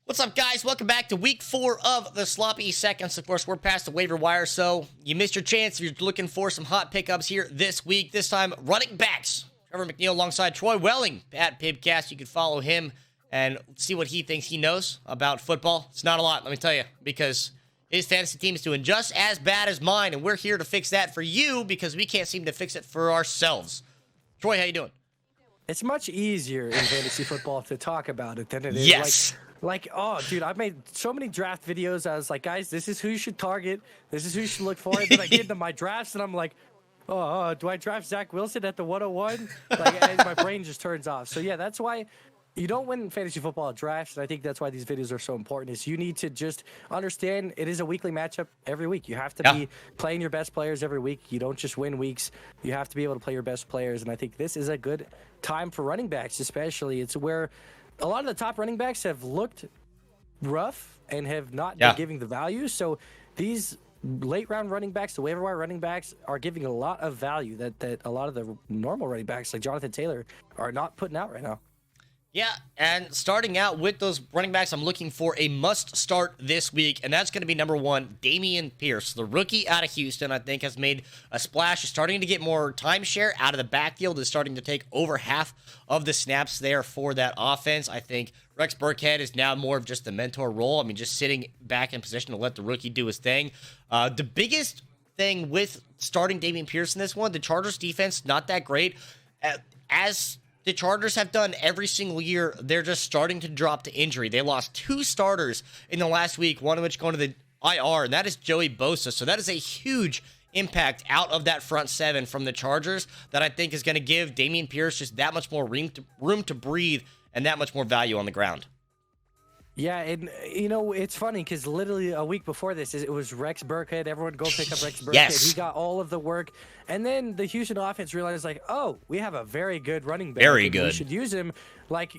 What's up, guys? Welcome back to week 4 of the Sloppy Seconds. Of course, we're past the waiver wire, so you missed your chance if you're looking for some hot pickups here this week. This time, running backs. Trevor McNeil alongside Troy Welling at Pibbcast. You can follow him and see what he thinks he knows about football. It's not a lot, let me tell you, because his fantasy team is doing just as bad as mine, and we're here to fix that for you because we can't seem to fix it for ourselves. Troy, how you doing? It's much easier in fantasy football to talk about it than it is. Yes. Oh, dude, I've made so many draft videos. I was like, guys, this is who you should target. This is who you should look for. And then I get into my drafts, and I'm like, do I draft Zach Wilson at the 101? And my brain just turns off. So, yeah, that's why you don't win fantasy football drafts, and I think that's why these videos are so important, is you need to just understand it is a weekly matchup every week. You have to be playing your best players every week. You don't just win weeks. You have to be able to play your best players, and I think this is a good time for running backs especially. It's where a lot of the top running backs have looked rough and have not been giving the value. So these late round running backs, the waiver wire running backs, are giving a lot of value that a lot of the normal running backs like Jonathan Taylor are not putting out right now. Yeah, and starting out with those running backs, I'm looking for a must start this week, and that's going to be number 1, Damien Pierce. The rookie out of Houston, I think, has made a splash. Is starting to get more timeshare out of the backfield, is starting to take over half of the snaps there for that offense. I think Rex Burkhead is now more of just the mentor role. I mean, just sitting back in position to let the rookie do his thing. The biggest thing with starting Damien Pierce in this one, the Chargers defense, not that great. As the Chargers have done every single year, they're just starting to drop to injury. They lost 2 starters in the last week, one of which going to the IR, and that is Joey Bosa. So that is a huge impact out of that front 7 from the Chargers that I think is going to give Damien Pierce just that much more room to breathe and that much more value on the ground. Yeah, and, it's funny because literally a week before this, it was Rex Burkhead. Everyone go pick up Rex Burkhead. Yes. He got all of the work. And then the Houston offense realized, we have a very good running back. Very good. We should use him like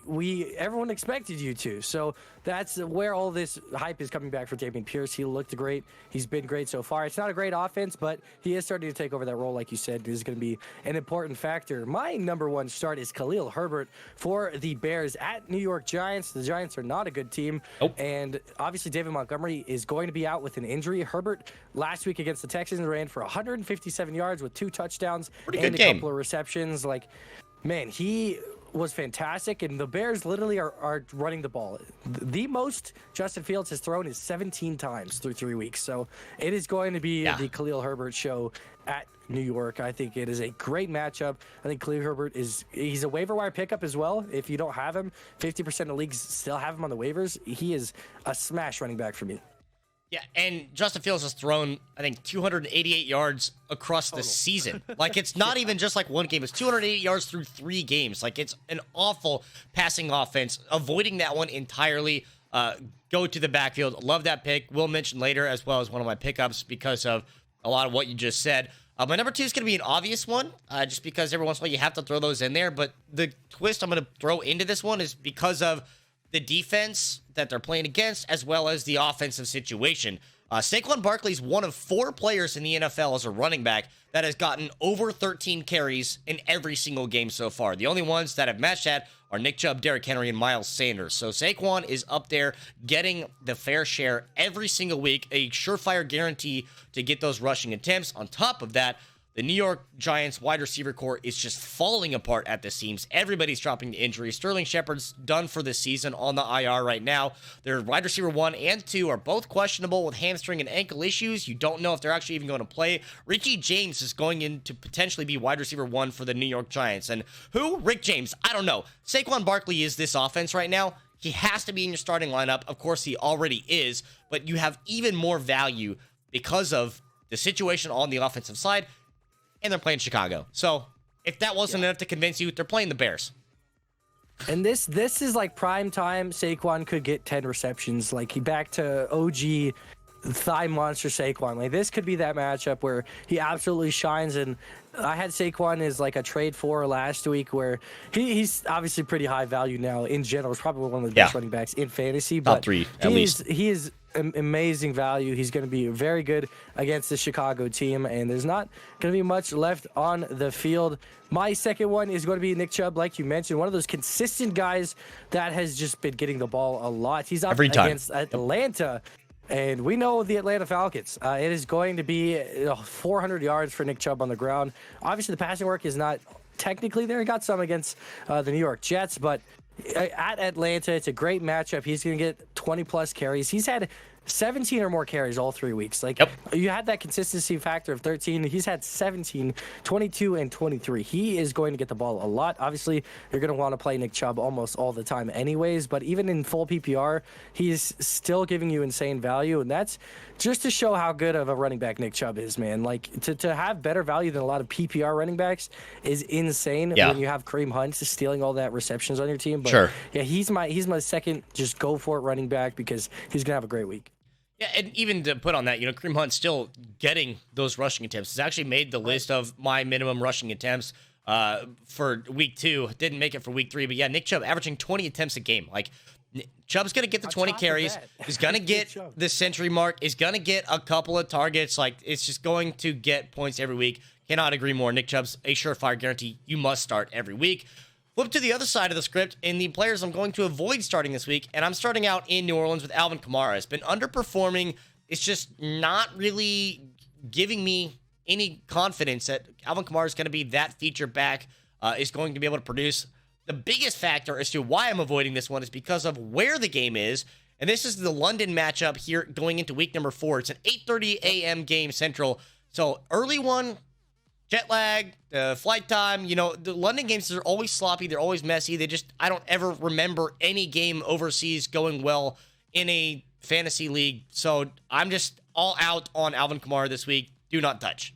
everyone expected you to. So that's where all this hype is coming back for Damien Pierce. He looked great. He's been great so far. It's not a great offense, but he is starting to take over that role, like you said. This is going to be an important factor. My number 1 start is Khalil Herbert for the Bears at New York Giants. The Giants are not a good team. Nope. And obviously David Montgomery is going to be out with an injury. Herbert last week against the Texans ran for 157 yards with 2 touchdowns and a couple of receptions. He was fantastic, and the Bears literally are running the ball. The most Justin Fields has thrown is 17 times through 3 weeks. So it is going to be the Khalil Herbert show at New York. I think it is a great matchup. I think Khalil Herbert he's a waiver wire pickup as well. If you don't have him, 50% of leagues still have him on the waivers. He is a smash running back for me. Yeah, and Justin Fields has thrown, I think, 288 yards across the season. It's not even just one game. It's 288 yards through 3 games. It's an awful passing offense. Avoiding that one entirely. Go to the backfield. Love that pick. We'll mention later as well as one of my pickups because of a lot of what you just said. My number 2 is going to be an obvious one, just because every once in a while you have to throw those in there. But the twist I'm going to throw into this one is because of the defense that they're playing against, as well as the offensive situation. Saquon Barkley is one of 4 players in the NFL as a running back that has gotten over 13 carries in every single game so far. The only ones that have matched that are Nick Chubb, Derrick Henry, and Miles Sanders. So Saquon is up there getting the fair share every single week, a surefire guarantee to get those rushing attempts. On top of that, the New York Giants wide receiver core is just falling apart at the seams. Everybody's dropping to injury. Sterling Shepard's done for the season on the IR right now. Their wide receiver 1 and 2 are both questionable with hamstring and ankle issues. You don't know if they're actually even going to play. Richie James is going in to potentially be wide receiver 1 for the New York Giants. And who? Rick James. I don't know. Saquon Barkley is this offense right now. He has to be in your starting lineup. Of course, he already is. But you have even more value because of the situation on the offensive side. And they're playing Chicago. So if that wasn't enough to convince you, they're playing the Bears. And this is prime time. Saquon could get 10 receptions. He back to OG thigh monster Saquon. This could be that matchup where he absolutely shines. And I had Saquon as a trade for last week where he's obviously pretty high value now in general. He's probably one of the best running backs in fantasy. Top 3, at least. He is amazing value. He's going to be very good against the Chicago team, and there's not going to be much left on the field. My second one is going to be Nick Chubb, like you mentioned, one of those consistent guys that has just been getting the ball a lot. He's up against Atlanta, and we know the Atlanta Falcons. It is going to be 400 yards for Nick Chubb on the ground. Obviously, the passing work is not technically there. He got some against the New York Jets, but at Atlanta, it's a great matchup. He's going to get 20-plus carries. He's had 17 or more carries all 3 weeks. Like, you had that consistency factor of 13. He's had 17, 22, and 23. He is going to get the ball a lot. Obviously, you're going to want to play Nick Chubb almost all the time anyways, but even in full PPR, he's still giving you insane value, and that's just to show how good of a running back Nick Chubb is, man. Like, to have better value than a lot of PPR running backs is insane when you have Kareem Hunt stealing all that receptions on your team. But yeah, he's my second just go for it running back because he's going to have a great week. Yeah, and even to put on that, Kareem Hunt's still getting those rushing attempts. He's actually made the list of my minimum rushing attempts for week 2. Didn't make it for week 3, but yeah, Nick Chubb averaging 20 attempts a game. Like, Chubb's going to get the 20 carries. He's going to get the century mark. He's going to get a couple of targets. Like, it's just going to get points every week. Cannot agree more. Nick Chubb's a surefire guarantee. You must start every week. Flip to the other side of the script, and the players I'm going to avoid starting this week, and I'm starting out in New Orleans with Alvin Kamara. It's been underperforming. It's just not really giving me any confidence that Alvin Kamara is going to be that feature back, is going to be able to produce. The biggest factor as to why I'm avoiding this one is because of where the game is, and this is the London matchup here going into week number 4. It's an 8:30 a.m. game Central, so early one. Jet lag, flight time, the London games are always sloppy. They're always messy. I don't ever remember any game overseas going well in a fantasy league. So I'm just all out on Alvin Kamara this week. Do not touch.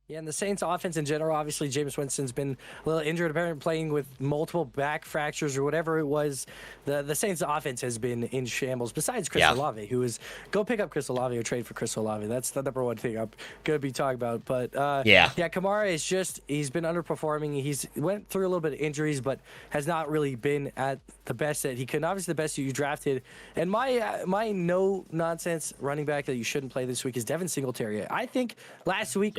Yeah, and the Saints offense in general, obviously Jameis Winston's been a little injured, apparently playing with multiple back fractures or whatever it was. The Saints offense has been in shambles, besides Chris Olave, who is, go pick up Chris Olave or trade for Chris Olave. That's the number one thing I'm going to be talking about. But Kamara is he's been underperforming. He's went through a little bit of injuries, but has not really been at the best that he could. Obviously the best that you drafted. And my no-nonsense running back that you shouldn't play this week is Devin Singletary. I think last week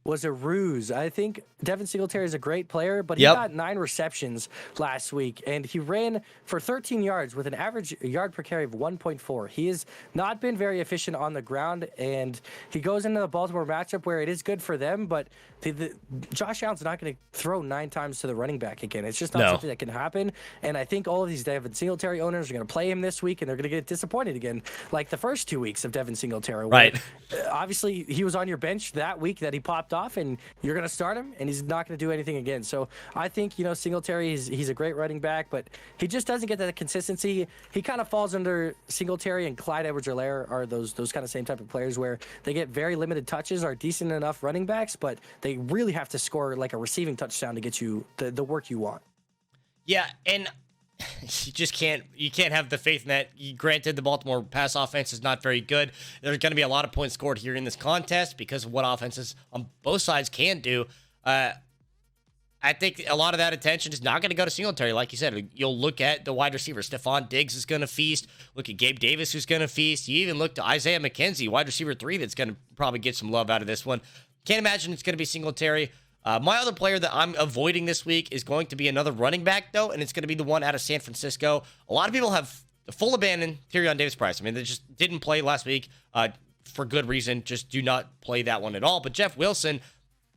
was a ruse. I think Devin Singletary is a great player, but he got 9 receptions last week, and he ran for 13 yards with an average yard per carry of 1.4. He has not been very efficient on the ground, and he goes into the Baltimore matchup where it is good for them, but Josh Allen's not going to throw 9 times to the running back again. It's just not something that can happen, and I think all of these Devin Singletary owners are going to play him this week, and they're going to get disappointed again, like the first 2 weeks of Devin Singletary. Right. Obviously, he was on your bench that week that he popped off, and you're going to start him, and he's not going to do anything again. So I think, Singletary, he's a great running back, but he just doesn't get that consistency. He kind of falls under Singletary and Clyde Edwards-Helaire are those kind of same type of players where they get very limited touches, are decent enough running backs, but they really have to score like a receiving touchdown to get you the work you want. Yeah, and you can't have the faith in that. Granted, the Baltimore pass offense is not very good. There's going to be a lot of points scored here in this contest because of what offenses on both sides can do. I think a lot of that attention is not going to go to Singletary. Like you said, you'll look at the wide receiver. Stephon Diggs is going to feast. Look at Gabe Davis, who's going to feast. You even look to Isaiah McKenzie, wide receiver 3, that's going to probably get some love out of this one. Can't imagine it's going to be Singletary. My other player that I'm avoiding this week is going to be another running back, though, and it's going to be the one out of San Francisco. A lot of people have full abandon Tyrion Davis-Price. I mean, they just didn't play last week for good reason. Just do not play that one at all. But Jeff Wilson,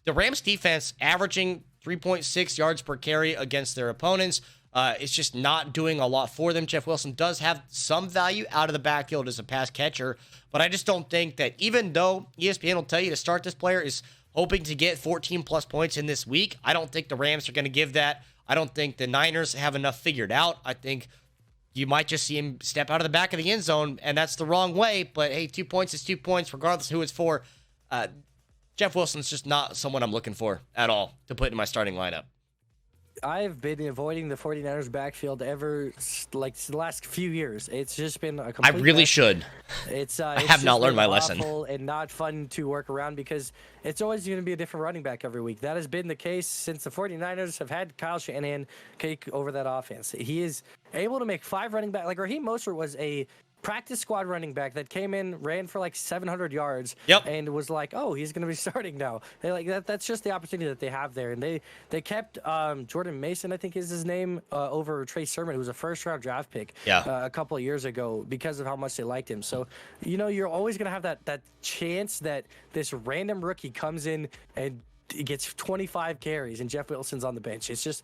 the Rams defense averaging 3.6 yards per carry against their opponents. It's just not doing a lot for them. Jeff Wilson does have some value out of the backfield as a pass catcher, but I just don't think that, even though ESPN will tell you to start this player is hoping to get 14-plus points in this week, I don't think the Rams are going to give that. I don't think the Niners have enough figured out. I think you might just see him step out of the back of the end zone, and that's the wrong way, but hey, 2 points is 2 points, regardless of who it's for. Jeff Wilson's just not someone I'm looking for at all to put in my starting lineup. I've been avoiding the 49ers backfield ever, like, the last few years. It's just been a complete I really mess. Should. I have not learned my lesson. And not fun to work around because it's always going to be a different running back every week. That has been the case since the 49ers have had Kyle Shanahan take over that offense. He is able to make 5 running back. Like, Raheem Mostert was a practice squad running back that came in, ran for like 700 yards, Yep. and was like, oh, he's going to be starting now. They like that's just the opportunity that they have there. And they kept Jordan Mason, I think is his name, over Trey Sermon, who was a first-round draft pick a couple of years ago because of how much they liked him. So, you're always going to have that chance that this random rookie comes in and he gets 25 carries and Jeff Wilson's on the bench. It's just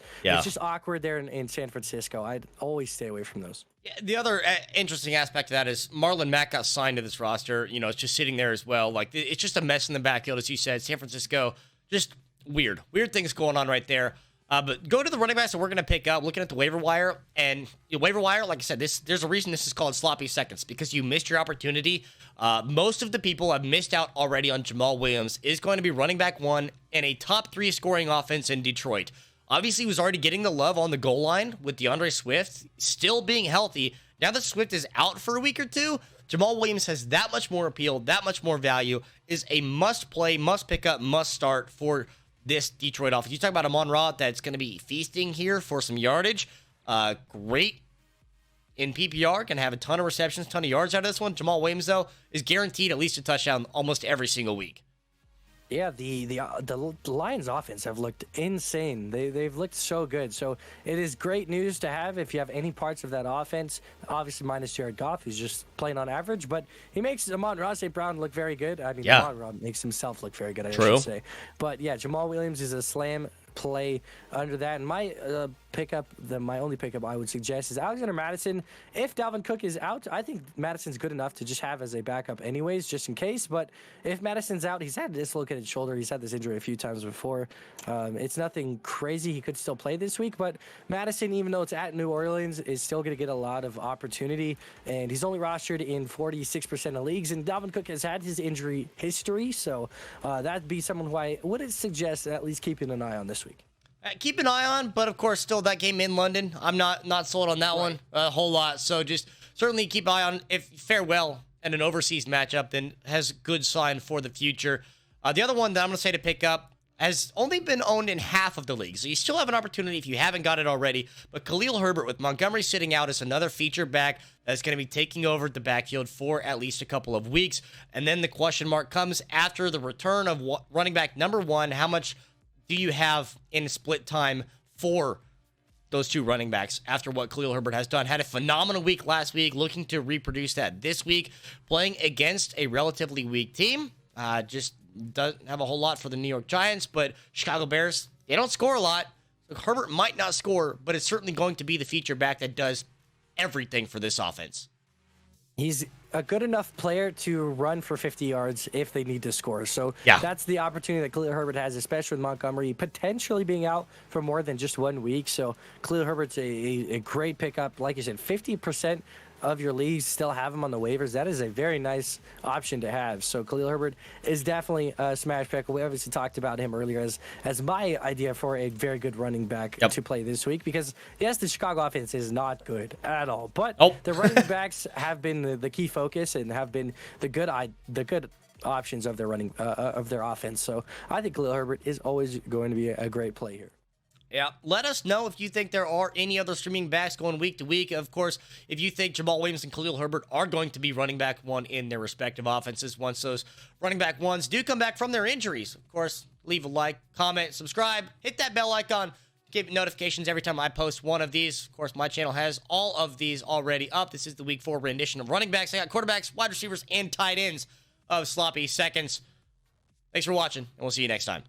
awkward there in San Francisco. I'd always stay away from those. Yeah, the other interesting aspect of that is Marlon Mack got signed to this roster. It's just sitting there as well. Like, it's just a mess in the backfield, as you said. San Francisco, just weird things going on right there. But go to the running backs that we're going to pick up, looking at the waiver wire. And waiver wire, like I said, there's a reason this is called sloppy seconds, because you missed your opportunity. Most of the people have missed out already on Jamal Williams is going to be running back 1 in a top 3 scoring offense in Detroit. Obviously, he was already getting the love on the goal line with DeAndre Swift, still being healthy. Now that Swift is out for a week or two, Jamal Williams has that much more appeal, that much more value, is a must-play, must-pick-up, must-start for this Detroit offense. You talk about Amon-Ra that's going to be feasting here for some yardage. Great in PPR, can have a ton of receptions, ton of yards out of this one. Jamal Williams, though, is guaranteed at least a touchdown almost every single week. Yeah, the Lions offense have looked insane. They've looked so good. So it is great news to have if you have any parts of that offense. Obviously, minus Jared Goff, who's just playing on average, but he makes Amon-Ra St. Brown look very good. I mean, Amon-Ra makes himself look very good, I should say. But yeah, Jamal Williams is a slam play under that. And my my only pickup I would suggest is Alexander Mattison. If Dalvin Cook is out, I think Madison's good enough to just have as a backup anyways, just in case. But if Madison's out, he's had a dislocated shoulder. He's had this injury a few times before. It's nothing crazy. He could still play this week, but Madison, even though it's at New Orleans, is still going to get a lot of opportunity. And he's only rostered in 46% of leagues. And Dalvin Cook has had his injury history, so that'd be someone who I would suggest at least keeping an eye on this week. Keep an eye on, but of course, still that game in London. I'm not sold on that one a whole lot. So just certainly keep an eye on if fare well in an overseas matchup, then has good sign for the future. The other one that I'm going to say to pick up has only been owned in half of the league, so you still have an opportunity if you haven't got it already. But Khalil Herbert, with Montgomery sitting out, is another feature back that's going to be taking over the backfield for at least a couple of weeks. And then the question mark comes after the return of running back number 1. How much do you have in split time for those two running backs after what Khalil Herbert has done? Had a phenomenal week last week, looking to reproduce that this week, playing against a relatively weak team. Just doesn't have a whole lot for the New York Giants, but Chicago Bears, they don't score a lot. So Herbert might not score, but it's certainly going to be the feature back that does everything for this offense. He's a good enough player to run for 50 yards if they need to score. So that's the opportunity that Khalil Herbert has, especially with Montgomery potentially being out for more than just 1 week. So Khalil Herbert's a great pickup. Like you said, 50% of your leagues still have him on the waivers. That is a very nice option to have. So Khalil Herbert is definitely a smash pick. We obviously talked about him earlier as my idea for a very good running back to play this week, because yes, the Chicago offense is not good at all, but the running backs have been the key focus and have been the good options of their of their offense. So I think Khalil Herbert is always going to be a great play here. Yeah, let us know if you think there are any other streaming backs going week to week. Of course, if you think Jamal Williams and Khalil Herbert are going to be running back 1 in their respective offenses once those running back 1s do come back from their injuries. Of course, leave a like, comment, subscribe, hit that bell icon to get notifications every time I post one of these. Of course, my channel has all of these already up. This is the week 4 rendition of running backs. I got quarterbacks, wide receivers, and tight ends of sloppy seconds. Thanks for watching, and we'll see you next time.